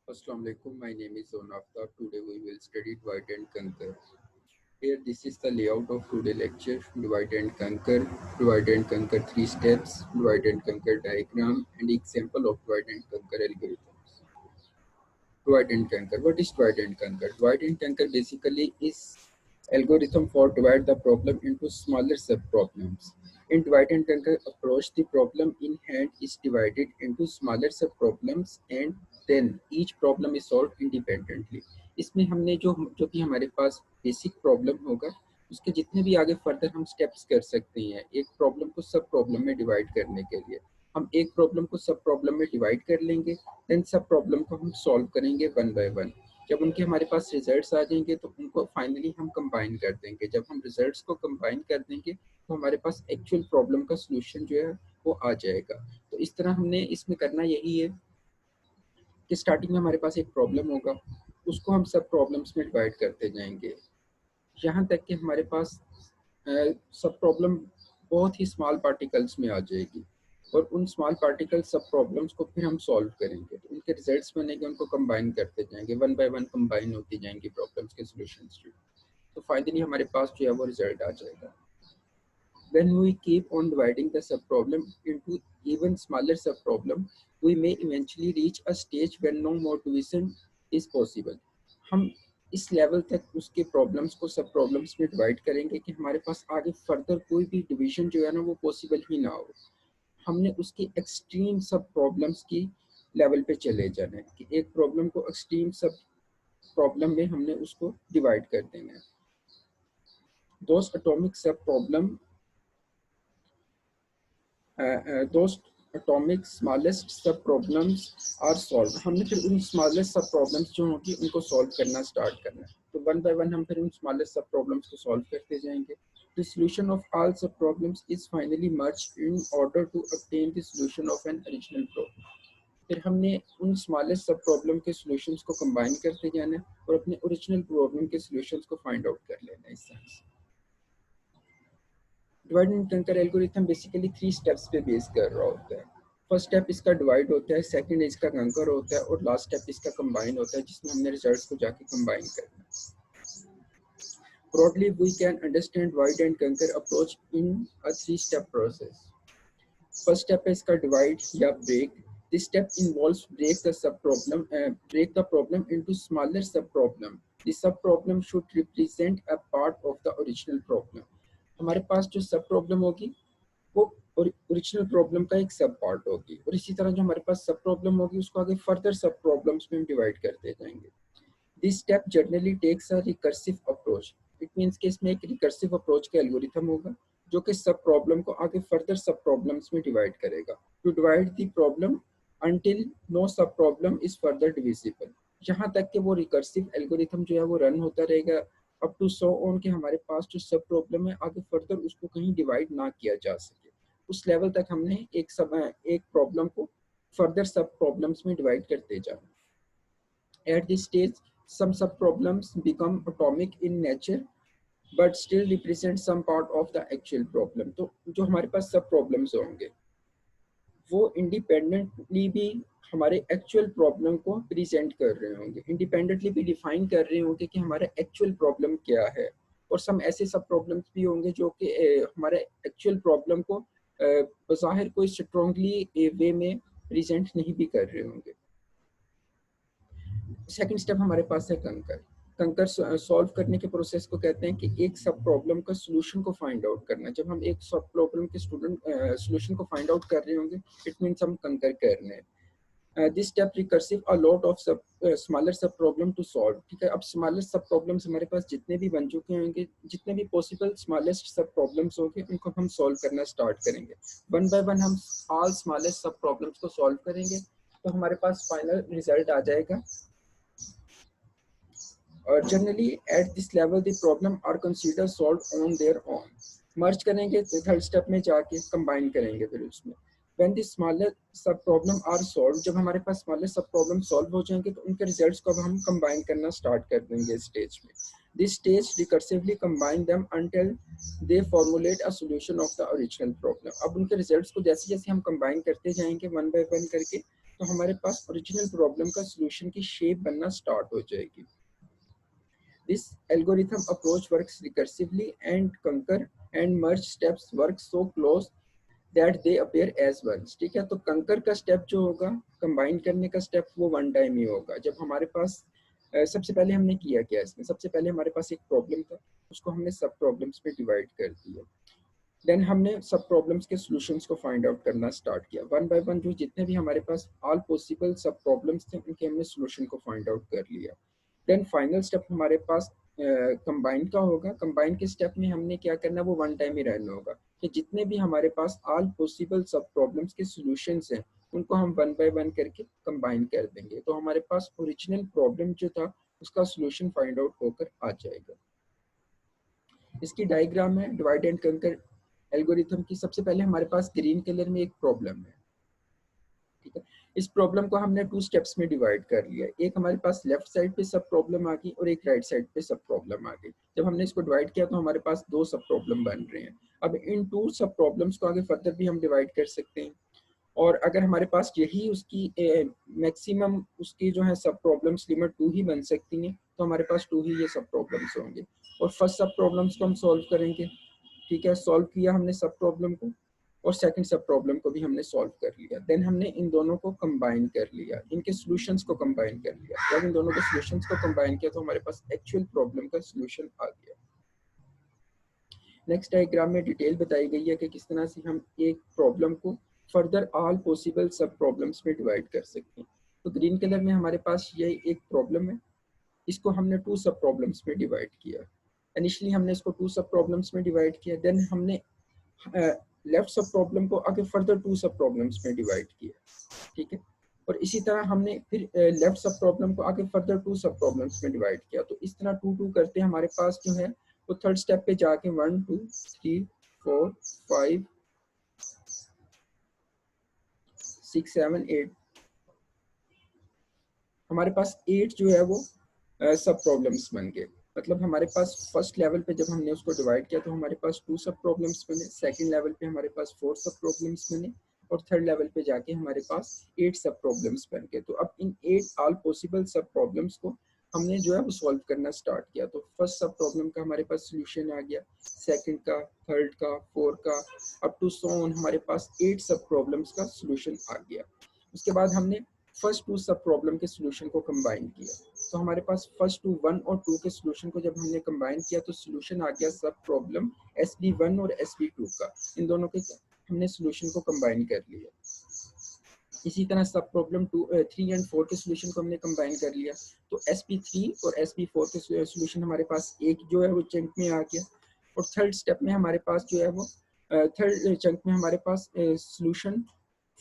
Assalamu alaikum. My name is Zon Aftab. Today we will study divide and conquer. Here this is the layout of today lecture. Divide and conquer. Divide and conquer three steps. Divide and conquer diagram and example of divide and conquer algorithms. Divide and conquer. What is divide and conquer? Divide and conquer basically is algorithm for divide the problem into smaller sub-problems. In divide and conquer approach, the problem in hand is divided into smaller sub-problems and then each problem is solved independently. इसमें हमने जो भी हमारे पास basic problem होगा उसके जितने भी आगे फर्दर हम स्टेप्स कर सकते हैं एक प्रॉब्लम को सब प्रॉब्लम में डिवाइड करने के लिए हम एक प्रॉब्लम को सब प्रॉब्लम में डिवाइड कर लेंगे देन सब प्रॉब्लम को हम सॉल्व करेंगे वन बाय वन जब उनके हमारे पास रिजल्ट्स आ जाएंगे तो उनको फाइनली हम कंबाइन कर देंगे जब हम रिजल्ट्स को कंबाइन कर देंगे तो हमारे पास एक्चुअल प्रॉब्लम का सोल्यूशन जो है वो आ जाएगा तो इस तरह हमने इसमें करना यही है कि स्टार्टिंग में हमारे पास एक प्रॉब्लम होगा उसको हम सब प्रॉब्लम्स में डिवाइड करते जाएंगे यहाँ तक कि हमारे पास सब प्रॉब्लम बहुत ही स्मॉल पार्टिकल्स में आ जाएगी और उन स्मॉल पार्टिकल सब प्रॉब्लम्स को फिर हम सॉल्व करेंगे तो उनके रिजल्ट्स बनेंगे उनको कंबाइन करते जाएंगे वन बाय वन कंबाइन होती जाएंगी प्रॉब्लम्स के सॉल्यूशंस तो फाइनली हमारे पास जो है वो रिजल्ट आ जाएगा when we keep on dividing the subproblem into even smaller subproblem, we may eventually reach a stage when no more division is possible. हम इस लेवल तक उसके प्रॉब्लम्स को सब प्रॉब्लम्स में डिवाइड करेंगे कि हमारे पास आगे फर्दर कोई भी डिवीजन जो है ना वो पॉसिबल ही ना हो हमने उसकी एक्सट्रीम सब प्रॉब्लम्स की लेवल पे चले जाना है कि एक प्रॉब्लम को एक्सट्रीम सब प्रॉब्लम में हमने उसको डिवाइड कर देना है those atomic sub problem those atomic smallest सब प्रॉब्लम्स आर सॉल्व हमने फिर उन स्मॉलेस्ट सब प्रॉब्लम्स जो होंगी उनको सॉल्व करना स्टार्ट करना है तो वन बाय वन हम फिर उन स्मॉलेस्ट सब प्रॉब्लम्स को सॉल्व करते जाएंगे The solution of all sub problems is finally merged in order to obtain the solution of an original problem. फिर हमने उन स्मॉलेस्ट सब प्रॉब्लम के सॉल्यूशंस को कंबाइन करते जाना है और अपने ओरिजिनल प्रॉब्लम के सॉल्यूशंस को फाइंड आउट कर लेना है इस सेंस डिवाइड एंड कंकर एल्गोरिथम बेसिकली 3 स्टेप्स पे बेस कर रहा होता है फर्स्ट स्टेप इसका डिवाइड होता है सेकंड इसका कंकर होता है और लास्ट स्टेप इसका कंबाइन होता है जिसमें हमने रिजल्ट्स को जाके कंबाइन करना है broadly we can understand divide and conquer approach in a 3-step process first step है इसका divide या break this step involves break the problem into smaller sub problem the sub problem should represent a part of the original problem हमारे पास जो सब problem होगी वो original problem का एक सब पार्ट होगी और इसी तरह जो हमारे पास सब प्रॉब्लम होगी उसको आगे फर्दर सब प्रॉब्लम्स में हम डिवाइड करते जाएंगे this step generally takes a recursive approach it means कि इसमें एक रिकर्सिव अप्रोच का एल्गोरिथम होगा जो कि सब प्रॉब्लम को आगे फर्दर सब प्रॉब्लम्स में डिवाइड करेगा to divide the problem until no sub problem is further divisible जहां तक कि वो रिकर्सिव एल्गोरिथम जो है वो रन होता रहेगा अप टू सो ऑन के हमारे पास जो सब प्रॉब्लम है आगे फर्दर उसको कहीं डिवाइड ना किया जा सके उस लेवल तक हमने एक प्रॉब्लम को फर्दर सब प्रॉब्लम्स में डिवाइड करते जाना at this stage some subproblems become atomic in nature but still represent some part of the actual problem तो जो हमारे पास सब प्रॉब्लम्स होंगे वो इंडिपेंडेंटली भी हमारे एक्चुअल प्रॉब्लम को प्रेजेंट कर रहे होंगे इंडिपेंडेंटली भी डिफाइन कर रहे होंगे कि हमारा एक्चुअल प्रॉब्लम क्या है और सम ऐसे सब प्रॉब्लम्स भी होंगे जो कि हमारे एक्चुअल प्रॉब्लम को बज़ाहिर कोई स्ट्रॉन्गली वे में प्रेजेंट नहीं भी कर रहे होंगे सेकंड स्टेप हमारे पास है कंकर कंकर सॉल्व करने के प्रोसेस को कहते हैं कि एक सब प्रॉब्लम का सॉल्यूशन को फाइंड आउट करना जब हम एक सब प्रॉब्लम के सॉल्यूशन को फाइंड आउट कर रहे होंगे इट मींस हम कंकर कर रहे हैं this step recursive a lot of सब स्मॉलर सब प्रॉब्लम टू सॉल्व ठीक है अब स्मॉलर सब प्रॉब्लम्स हमारे पास जितने भी बन चुके होंगे जितने भी पॉसिबल स्मॉलेस्ट सब प्रॉब्लम्स होंगे उनको हम सॉल्व करना स्टार्ट करेंगे वन बाय वन हम ऑल स्मॉलेस्ट सब प्रॉब्लम्स को सॉल्व करेंगे तो हमारे पास फाइनल रिजल्ट आ जाएगा generally at this level the problem are considered solved on their own merge करेंगे थर्ड स्टेप में जाके कंबाइन करेंगे फिर उसमें when the smaller सब प्रॉब्लम are solved जब हमारे पास smaller सब प्रॉब्लम सॉल्व हो जाएंगे तो उनके रिजल्ट्स को अब हम कंबाइन करना स्टार्ट कर देंगे स्टेज में this stage recursively combine them until they formulate a solution of the original problem अब उनके रिजल्ट्स को जैसे जैसे हम कंबाइन करते जाएंगे वन बाय वन करके तो हमारे पास ओरिजिनल प्रॉब्लम का सोल्यूशन की शेप बनना स्टार्ट हो जाएगी। This algorithm approach works recursively and conquer and merge steps work so close that they appear as once. ठीक है, तो कंकर का स्टेप जो होगा, कंबाइन करने का स्टेप, वो वन टाइम ही होगा। जब हमारे पास सबसे पहले हमने किया क्या इसमें, सबसे पहले हमारे पास एक प्रॉब्लम था, उसको हमने सब प्रॉब्लम्स में डिवाइड कर दिया। देन हमने सब प्रॉब्लम्स के सॉल्यूशंस को फाइंड आउट करना स्टार्ट किया। वन बाय वन जो जितने भी हमारे पास ऑल पॉसिबल सब प्रॉब्लम्स थे उनके हमने सॉल्यूशन को फाइंड आउट कर लिया। देन फाइनल स्टेप हमारे पास कंबाइन का होगा। कंबाइन के स्टेप में हमने क्या करना, वो वन टाइम ही रहना होगा कि जितने भी हमारे पास ऑल पॉसिबल सब प्रॉब्लम्स के सॉल्यूशंस हैं उनको हम वन बाय वन करके कंबाइन कर देंगे, तो हमारे पास ओरिजिनल प्रॉब्लम जो था उसका सॉल्यूशन फाइंड आउट होकर आ जाएगा। इसकी डायग्राम है डिवाइड एंड कंकर एल्गोरिथम की। सबसे पहले हमारे पास ग्रीन कलर में एक प्रॉब्लम है, ठीक है। इस प्रॉब्लम को हमने टू स्टेप्स में डिवाइड कर लिया। एक हमारे पास लेफ्ट साइड पे सब प्रॉब्लम आ गई और एक राइट साइड पे सब प्रॉब्लम आ गई। जब हमने इसको डिवाइड किया तो हमारे पास दो सब प्रॉब्लम बन रहे हैं। अब इन टू सब प्रॉब्लम्स को आगे फर्दर भी हम डिवाइड कर सकते हैं, और अगर हमारे पास यही उसकी मैक्सिमम उसकी जो है सब प्रॉब्लम्स लिमिट टू ही बन सकती हैं, तो हमारे पास टू ही ये सब प्रॉब्लम्स होंगे। और फर्स्ट सब प्रॉब्लम्स को हम सॉल्व करेंगे, ठीक है। सॉल्व किया हमने सब प्रॉब्लम को, और सेकंड सब प्रॉब्लम को भी हमने सॉल्व कर लिया। देन हमने इन दोनों को कंबाइन कर लिया, इनके सॉल्यूशंस को कंबाइन कर लिया। जब इन दोनों के सॉल्यूशंस को कंबाइन किया तो हमारे पास एक्चुअल प्रॉब्लम का सॉल्यूशन आ गया। नेक्स्ट डायग्राम में डिटेल बताई गई है कि किस तरह से हम एक प्रॉब्लम को फर्दर ऑल पॉसिबल सब प्रॉब्लम्स में डिवाइड कर सकते हैं। तो ग्रीन कलर में हमारे पास ये एक प्रॉब्लम है, इसको हमने टू सब प्रॉब्लम्स में डिवाइड किया। इनिशियली हमने इसको टू सब प्रॉब्लम्स में डिवाइड किया, देन हमने लेफ्ट सब प्रॉब्लम को आगे फर्दर टू सब प्रॉब्लम्स में डिवाइड किया, ठीक है। और इसी तरह हमने फिर लेफ्ट सब प्रॉब्लम को आगे फर्दर टू सब प्रॉब्लम्स में डिवाइड किया। तो इस तरह टू टू करते हमारे पास जो है वो थर्ड स्टेप पे जाके 1 2 3 4 5 6 7 8 हमारे पास 8 जो है वो सब प्रॉब्लम्स बन गए। मतलब हमारे पास फर्स्ट लेवल पे जब हमने उसको डिवाइड किया तो हमारे पास 2 सब प्रॉब्लम्स बने, सेकंड लेवल पे हमारे पास 4 सब प्रॉब्लम्स बने, और थर्ड लेवल पे जाके हमारे पास 8 सब प्रॉब्लम्स बन गए। तो अब इन 8 ऑल पॉसिबल सब प्रॉब्लम्स को हमने जो है वो सॉल्व करना स्टार्ट किया। तो फर्स्ट सब प्रॉब्लम का हमारे पास सोल्यूशन आ गया, सेकंड का, थर्ड का, फोर्थ का, अप टू सो ऑन हमारे पास 8 सब प्रॉब्लम्स का सोल्यूशन आ गया। उसके बाद हमने फर्स्ट टू सब प्रॉब्लम के सोल्यूशन को कंबाइन किया। तो हमारे पास फर्स्ट टू 1 और 2 के सोल्यूशन को जब हमने कंबाइन किया तो सोल्यूशन आ गया सब प्रॉब्लम SB1 और SB2 का। इन दोनों के हमने सोल्यूशन को कंबाइन कर लिया। इसी तरह सब प्रॉब्लम 3 एंड 4 के सोल्यूशन को हमने कंबाइन कर लिया। तो SP3 और SP4 के सोल्यूशन हमारे पास एक जो है वो चंक में आ गया। और थर्ड स्टेप में हमारे पास जो है वो थर्ड चंक में हमारे पास सोल्यूशन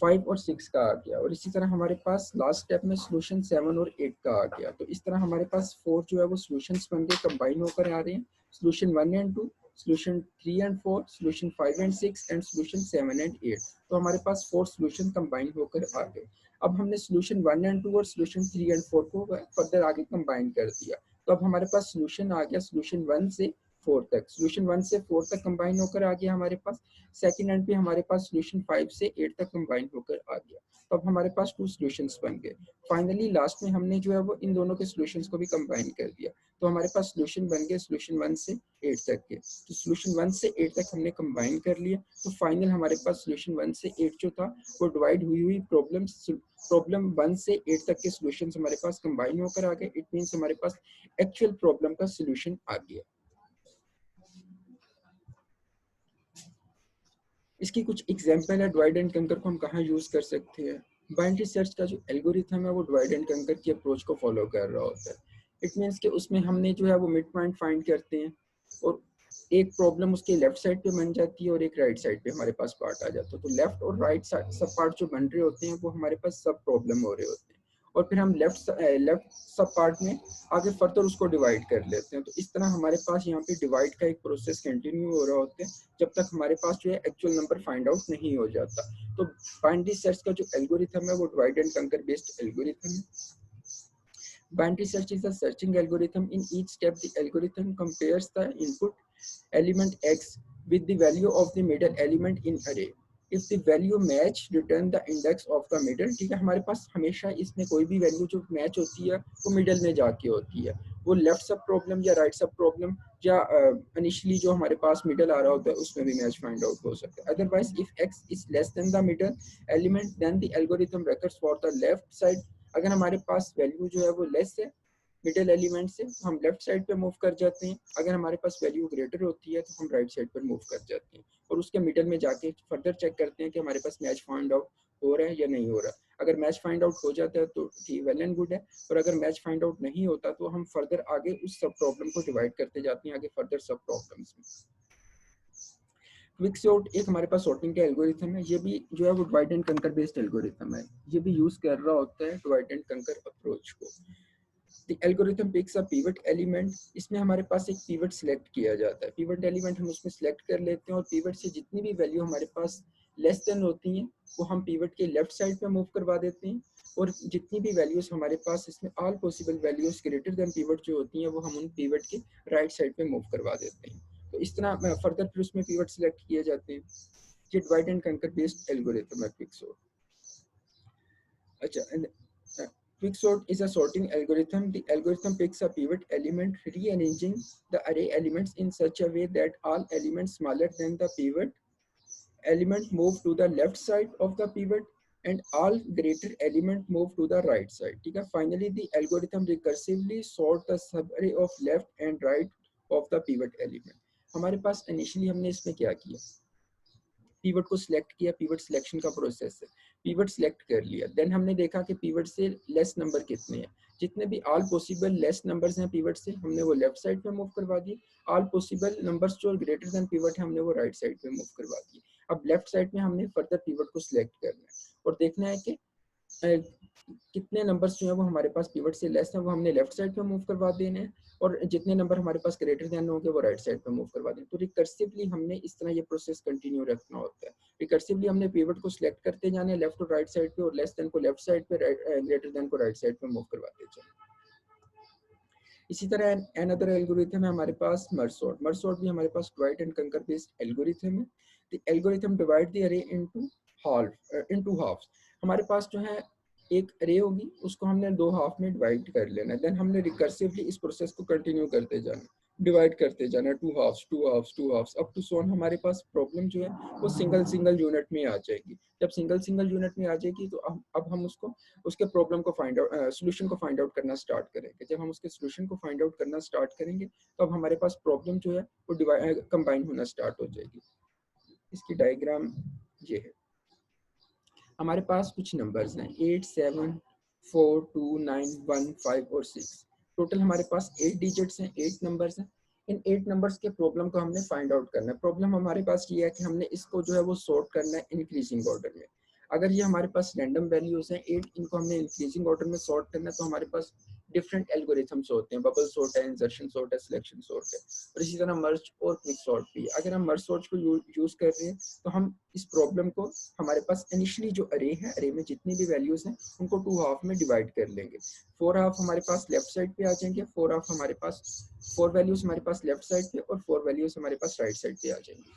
5 और 6 का आ गया। और इसी तरह हमारे पास लास्ट स्टेप में सोल्यूशन 7 और 8 का आ गया। तो इस तरह हमारे पास 4 जो है वो सोल्यूशंस बन के कंबाइन होकर आ रहे हैं। Solution 1 and 2, solution 3 and 4, solution 5 and 6 and solution 7 and 8। तो हमारे पास 4 सोल्यूशन कंबाइन होकर आ गए। अब हमने सोल्यूशन 1 एंड 2 और सोल्यूशन 3 एंड 4 को फर्दर आगे कंबाइन कर दिया। तो अब हमारे पास सोल्यूशन आ गया सोल्यूशन 1 से 4 तक। सोल्यूशन 1 से 4 तक कंबाइन होकर आ गया हमारे पास। सेकंड एंड पे हमारे पास सोल्यूशन 5 से 8 तक कंबाइन होकर आ गया। तो अब हमारे पास 2 सॉल्यूशंस बन गए। फाइनली लास्ट में हमने जो है वो इन दोनों के सॉल्यूशंस को भी कंबाइन कर दिया। तो हमारे पास सॉल्यूशन बन गए सोल्यूशन 1 से 8 तक के। तो सॉल्यूशन 1 से 8 तक हमने कंबाइन कर लिया। तो फाइनल हमारे पास सॉल्यूशन 1 से 8 जो था वो डिवाइड हुई हुई प्रॉब्लम 1 से 8 तक के सॉल्यूशंस हमारे पास कंबाइन होकर आ गए। इट मींस हमारे पास एक्चुअल प्रॉब्लम का सॉल्यूशन आ गया। इसकी कुछ एग्जांपल है डिवाइड एंड कंकर को हम कहाँ यूज कर सकते हैं। बाइनरी सर्च का जो एल्गोरिथम है वो डिवाइड एंड कंकर की अप्रोच को फॉलो कर रहा होता है। इट मीन्स कि उसमें हमने जो है वो मिड पॉइंट फाइंड करते हैं, और एक प्रॉब्लम उसके लेफ्ट साइड पे बन जाती है और एक राइट साइड पे हमारे पास पार्ट आ जाता है। तो लेफ्ट और राइट साइड सब पार्ट जो बन रहे होते हैं वो हमारे पास सब प्रॉब्लम हो रहे होते हैं, और फिर हम लेफ्ट सब पार्ट में आगे फर्दर उसको डिवाइड कर लेते हैं। तो इस तरह हमारे पास यहाँ पे डिवाइड का एक प्रोसेस कंटिन्यू हो रहा होता है जब तक हमारे पास जो है एक्चुअल नंबर फाइंड आउट नहीं हो जाता। तो बाइनरी सर्च का जो एल्गोरिथम है वो डिवाइड एंड कंकर बेस्ड एल्गोरिथम है। Binary search is a searching algorithm. In each step, the algorithm compares the input element X with the value of the middle element in array. If the value match return the index of the middle, ठीक है, हमारे पास हमेशा इसमें कोई भी value जो match होती है वो मिडल में जाके होती है, वो लेफ्ट सब प्रॉब्लम या राइट सब प्रॉब्लम या इनिशियली जो हमारे पास मिडल आ रहा होता है उसमें भी मैच फाइंड आउट हो सकता है। Otherwise if X is less than the middle element then the algorithm recurs for the left side, अगर हमारे पास वैल्यू जो है वो लेस है मिडिल एलिमेंट से तो हम लेफ्ट साइड पे मूव कर जाते हैं, अगर हमारे पास वैल्यू ग्रेटर होती है तो हम राइट साइड पर मूव कर जाते हैं और उसके मिडिल में जाके फर्दर चेक करते हैं कि हमारे पास मैच फाइंड आउट हो रहा है या नहीं हो रहा। अगर मैच फाइंड आउट हो जाता है तो ठीक, वेल एंड गुड है, और अगर मैच फाइंड आउट नहीं होता तो हम फर्दर आगे उस सब प्रॉब्लम को डिवाइड करते जाते हैं आगे फर्दर सब प्रॉब्लम्स में। क्विक सॉर्ट एक हमारे पास सॉर्टिंग का एल्गोरिथम है, ये भी जो है वो डिवाइड एंड कंकर बेस्ड एल्गोरिथम है, ये भी यूज कर रहा होता है डिवाइड एंड कंकर अप्रोच को। The algorithm picks a pivot element, इसमें हमारे पास एक pivot select किया जाता है, pivot element हम उसमें select कर लेते हैं और pivot से जितनी भी वैल्यू हमारे पास लेस देन होती हैं वो हम pivot के लेफ्ट साइड पे मूव करवा देते हैं, और जितनी भी वैल्यूज हमारे पास इसमें all possible values greater than pivot जो होती हैं वो हम उन pivot के राइट साइड पे मूव करवा देते हैं। तो इस तरह फर्दर फिर उसमें pivot select किए जाते हैं। ये डिवाइड एंड कंकर बेस्ड एल्गोरिथम है क्विकसॉर्ट। अच्छा, Quicksort is a sorting algorithm. The algorithm picks a pivot element, rearranging the array elements in such a way that all elements smaller than the pivot element move to the left side of the pivot and all greater element move to the right side. ठीक है, finally the algorithm recursively sort the subarray of left and right of the pivot element. हमारे पास initially हमने इसमें क्या किया, pivot को select किया, pivot selection का प्रोसेस है, पीवट सिलेक्ट कर लिया, देन हमने देखा कि पीवट से लेस नंबर कितने हैं, जितने भी ऑल पॉसिबल लेस नंबर्स हैं पीवट से हमने वो लेफ्ट साइड पे मूव करवा दिए, ऑल पॉसिबल नंबर्स जो ग्रेटर देन पीवट है हमने वो राइट साइड पे मूव करवा दिए। अब लेफ्ट साइड में हमने फर्दर पीवट को सिलेक्ट करना है और देखना है कि कितने नंबर्स जो है वो हमारे पास पीवट से लेस है वो हमने लेफ्ट साइड पे मूव करवा देने हैं, और जितने नंबर हमारे पास ग्रेटर देन होंगे वो राइट साइड पे मूव करवा दें। तो रिकर्सिवली हमने इस तरह ये प्रोसेस कंटिन्यू रखना होता है। रिकर्सिवली हमने पीवट को सिलेक्ट करते जाने लेफ्ट और राइट साइड पे, और लेस देन को लेफ्ट साइड पे, ग्रेटर देन को राइट साइड पे मूव करवाते जाए। इसी तरह अनदर एल्गोरिथम है हमारे पास मर्ज सॉर्ट। मर्ज सॉर्ट भी हमारे पास डिवाइड एंड कंकर बेस्ड एल्गोरिथम है। द एल्गोरिथम डिवाइड द अरे इनटू हाफ्स। हमारे पास जो है एक अरे होगी उसको हमने दो हाफ में डिवाइड कर लेना, देन हमने रिकर्सिवली इस प्रोसेस को कंटिन्यू करते जाना, डिवाइड करते जाना, two halves two halves two halves up to soon हमारे पास प्रॉब्लम जो है वो सिंगल यूनिट में आ जाएगी। जब सिंगल यूनिट में आ जाएगी तो अब हम उसको उसके प्रॉब्लम को फाइंड आउट सोल्यूशन को फाइंड आउट करना स्टार्ट करेंगे। जब हम उसके सोल्यूशन को फाइंड आउट करना स्टार्ट करेंगे तो अब हमारे पास प्रॉब्लम जो है वो कंबाइन होना स्टार्ट हो जाएगी। इसकी डायग्राम ये है, हमारे पास कुछ नंबर्स हैं 8 7 4 2 9 1 5 और 6, टोटल हमारे पास 8 डिजिट्स हैं, 8 नंबर्स हैं। इन 8 नंबर्स के प्रॉब्लम को हमने फाइंड आउट करना है। प्रॉब्लम हमारे पास ये है कि हमने इसको जो है वो सॉर्ट करना है इंक्रीजिंग ऑर्डर में। अगर ये हमारे पास रैंडम वैल्यूज हैं 8, इनको हमने इंक्रीजिंग ऑर्डर में सॉर्ट करना है तो हमारे पास डिफरेंट एल्गोरिथम्स होते हैं, बबल सॉर्ट है, इंसर्शन सॉर्ट है, सिलेक्शन सॉर्ट है, और इसी तरह मर्ज और क्विक सॉर्ट भी। अगर हम मर्ज सॉर्ट को यूज कर रहे हैं तो हम इस प्रॉब्लम को हमारे पास इनिशियली जो अरे है, अरे में जितनी भी वैल्यूज हैं उनको 2 हाफ में डिवाइड कर लेंगे। 4 हाफ हमारे पास लेफ्ट साइड पे आ जाएंगे, 4 हाफ हमारे पास 4 वैल्यूज हमारे पास लेफ्ट साइड पे और 4 वैल्यूज हमारे पास राइट साइड पे आ जाएंगी।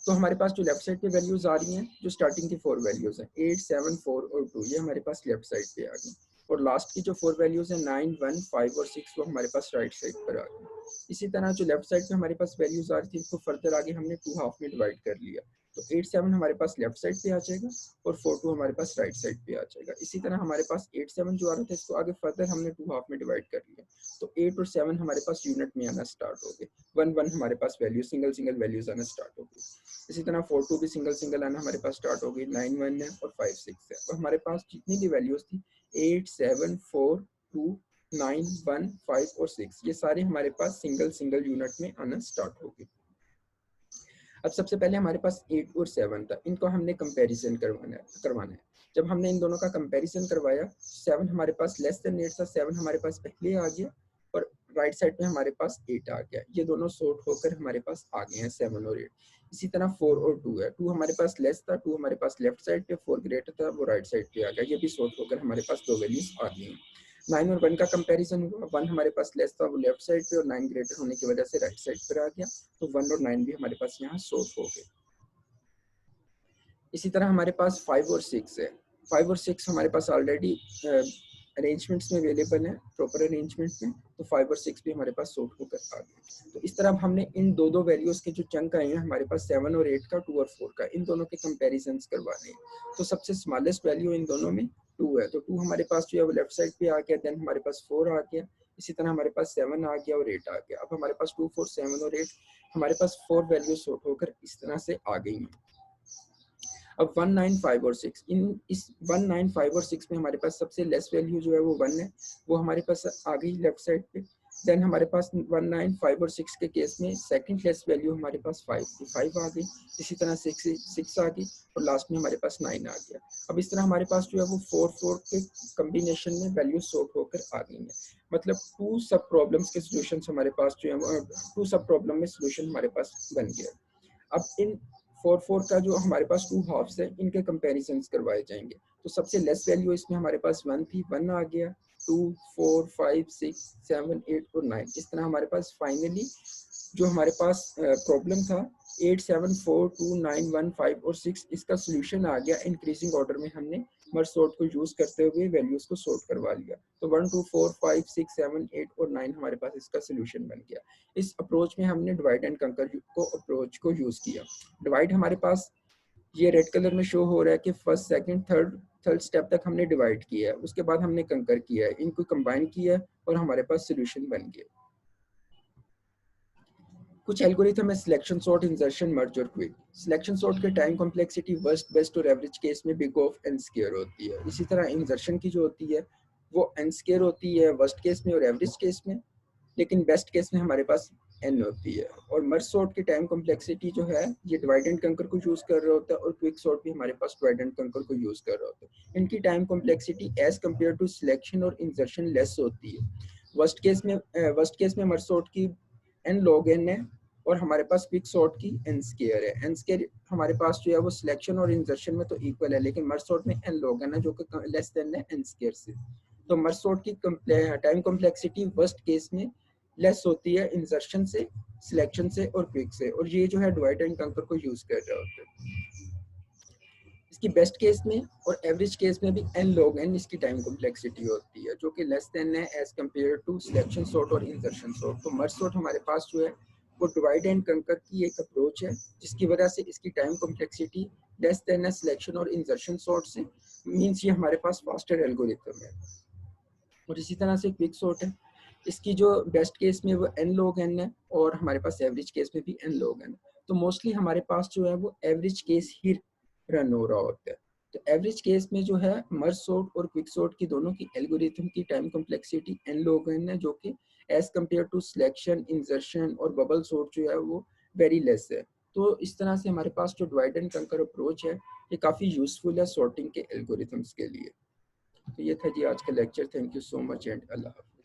तो हमारे पास जो लेफ्ट साइड पे वैल्यूज आ रही हैं, जो स्टार्टिंग की 4 वैल्यूज हैं 8 7 4 और 2, ये हमारे पास लेफ्ट साइड पे आ गई, और लास्ट की जो 4 वैल्यूज हैं 9 1 5 और 6 वो हमारे पास राइट साइड पर आ गई। इसी तरह जो लेफ्ट साइड पे हमारे पास वैल्यूज आ रही थी इसको फर्दर आगे हमने 2 हाफ में डिवाइड कर लिया, तो 8 7 हमारे पास लेफ्ट साइड पे आ जाएगा और 4 2 हमारे पास राइट साइड पे आ जाएगा। इसी तरह हमारे पास 8 7 जो आ रहा था इसको आगे फर्दर हमने 2 हाफ में डिवाइड कर लिया, तो 8 और 7 हमारे पास यूनिट में आना स्टार्ट हो गए, 1 1 हमारे पास वैल्यू सिंगल वैल्यूज आना स्टार्ट हो गई। इसी तरह 4 2 भी सिंगल आना हमारे पास स्टार्ट हो गई, 9 1 है और 5 6 है। तो हमारे पास जितनी भी वैल्यूज थी 8 7 4 2 9 1 5 और 6, ये सारे हमारे पास सिंगल यूनिट में आना स्टार्ट हो गए। अब सबसे पहले हमारे पास 8 और 7 था, इनको हमने कंपैरिजन करवाना है। जब हमने इन दोनों का कंपैरिजन करवाया, 7 हमारे पास लेस देन 8 था, 7 हमारे पास पहले आ गया और राइट साइड पे हमारे पास 8 आ गया। ये दोनों सॉर्ट होकर हमारे पास आ गए हैं 7 और 8। इसी तरह 4 और 2 है, 2 हमारे पास लेस था, 2 हमारे पास लेफ्ट साइड पे, 4 ग्रेटर था, वो राइट साइड पे आ गया। ये भी सॉर्ट होकर हमारे पास दो वैल्यूज आ गई हैं। 9 और 1 का कंपैरिजन हुआ, 1 हमारे पास लेस था, वो लेफ्ट साइड पे, और 9 ग्रेटर होने की वजह से राइट साइड पर आ गया, तो 1 और 9 भी हमारे पास यहाँ सॉर्ट हो गए। इसी तरह हमारे पास 5 और 6 है। 5 और 6 हमारे पास ऑलरेडी अरेंजमेंट्स में अवेलेबल है, प्रॉपर अरेंजमेंट में, तो 5 और 6 भी हमारे पास सॉर्ट होकर आ गए। तो इस तरह हमने इन दो वैल्यूज के जो चंक आए हैं हमारे पास 7 और 8 का, 2 और 4 का, इन दोनों के कंपेरिजन करवाने हैं। तो सबसे स्मॉलेस्ट वैल्यू इन दोनों में 2 है, तो 2 हमारे पास जो है वो लेफ्ट साइड पे आ गया, देन हमारे पास 4 आ गया, इसी तरह हमारे पास 7 आ गया और 8 आ गया। अब हमारे पास 2, 4, 7 और 8 हमारे पास 4 वैल्यू सॉर्ट होकर इस तरह से आ गई हैं। अब 1, 9, 5 और 6, इस 1, 9, 5 और 6 में हमारे पास सबसे लेस वैल्यू जो है वो 1 है, वो हमारे पास आ गई लेफ्ट साइड पे। देन हमारे पास 1, 9, 5 और 6 के केस में सेकंड लेस वैल्यू हमारे पास 5 आ गई, इसी तरह 6 आ गई और लास्ट में हमारे पास 9 आ गया। अब इस तरह हमारे पास जो है वो 4, 4 के कम्बिनेशन में वैल्यू सॉर्ट होकर आ गई है। मतलब 2 सब प्रॉब्लम्स के सोल्यूशन हमारे पास जो है 2 सब प्रॉब्लम में सोल्यूशन हमारे पास बन गया। अब इन 4, 4 का जो हमारे पास 2 हाफ्स है, इनके कंपैरिजन करवाए जाएंगे। तो सबसे लेस वैल्यू इसमें हमारे पास 1 थी, 1 आ गया, 2, 4, 5, 6, 7, 8 और 9। इस तरह हमारे पास फाइनली जो हमारे पास प्रॉब्लम था 8, 7, 4, 2, 9, 1, 5 और 6, इसका सोल्यूशन आ गया। इंक्रीजिंग ऑर्डर में हमने मर्ज सॉर्ट को यूज करते हुए वैल्यूज को सॉर्ट करवा लिया। तो 1, 2, 4, 5, 6, 7, 8 और 9 हमारे पास इसका सोल्यूशन बन गया। इस अप्रोच में हमने डिवाइड एंड कंकर को अप्रोच को यूज किया। डिवाइड हमारे पास ये रेड कलर में शो हो रहा है कि फर्स्ट, सेकंड, थर्ड स्टेप तक हमने डिवाइड किया है, उसके बाद हमने कंकर किया है, इनको कंबाइन किया है और हमारे पास सोल्यूशन बन गया। कुछ एल्गोरिथम है सिलेक्शन, सॉर्ट, इंसर्शन, मर्ज और क्विक। सिलेक्शन सॉर्ट के टाइम कॉम्प्लेक्सिटी वर्स्ट, बेस्ट और एवरेज केस में बिग ऑफ एन स्क्वायर होती है। इसी तरह इंसर्शन की जो होती है वो एन स्क्वायर होती है वर्स्ट केस में और एवरेज केस में, लेकिन बेस्ट केस में हमारे पास एन होती है। और मर्ज सॉर्ट की टाइम कॉम्प्लेक्सिटी जो है ये डिवाइड एंड कंकर को यूज कर रहा होता है और क्विक सॉर्ट भी हमारे पास डिवाइड एंड कंकर को यूज कर रहा होता है। इनकी time complexity as compare to selection और इंसर्शन लेस होती है। वर्स्ट केस में मर्ज सॉर्ट की एन लॉग एन है और हमारे पास क्विक सॉर्ट की एन स्क्वायर है। एन स्क्वायर हमारे पास जो है वो सिलेक्शन और इंसर्शन में तो इक्वल है, लेकिन मर्ज सॉर्ट में एन लॉग एन है जो कि लेस देन है एन स्क्वायर से। तो मर्ज सॉर्ट की टाइम कॉम्प्लेक्सिटी वर्स्ट केस में लेस होती है इंसर्शन से, सिलेक्शन से और क्विक से, और ये जो है डिवाइड एंड कंकर को यूज कर रहे होते हैं। इसकी बेस्ट केस में और एवरेज केस में भी एन लॉग एन इसकी टाइम कॉम्प्लेक्सिटी होती है जो कि लेस देन है as compare to selection sort और इंसर्शन सॉर्ट। तो मर्ज सॉर्ट हमारे पास जो है वो डिवाइड एंड कंकर की एक अप्रोच है जिसकी वजह से इसकी टाइम कॉम्प्लेक्सिटी लेस देन है सिलेक्शन और इंसर्शन सॉर्ट से, मीन्स ये हमारे पास फास्टर एल्गोरिथम है। और इसी तरह से क्विक सॉर्ट है, इसकी जो बेस्ट केस में वो एन लॉग एन है और हमारे पास एवरेज केस में भी एन लॉग एन है। तो मोस्टली हमारे पास जो है वो एवरेज केस ही रन हो रहा होता है। तो एवरेज केस में जो है मर्ज सॉर्ट और क्विक सॉर्ट की दोनों की एल्गोरिथम की time complexity N log n है, जो कि as compare to selection, insertion और बबल सॉर्ट जो है वो वेरी लेस है। तो इस तरह से हमारे पास जो डिवाइड एंड कंकर अप्रोच है ये काफ़ी यूजफुल है सॉर्टिंग के एल्गोरिथम्स के लिए। तो ये था जी आज का lecture. Thank you so much and अल्लाह हाफिज़।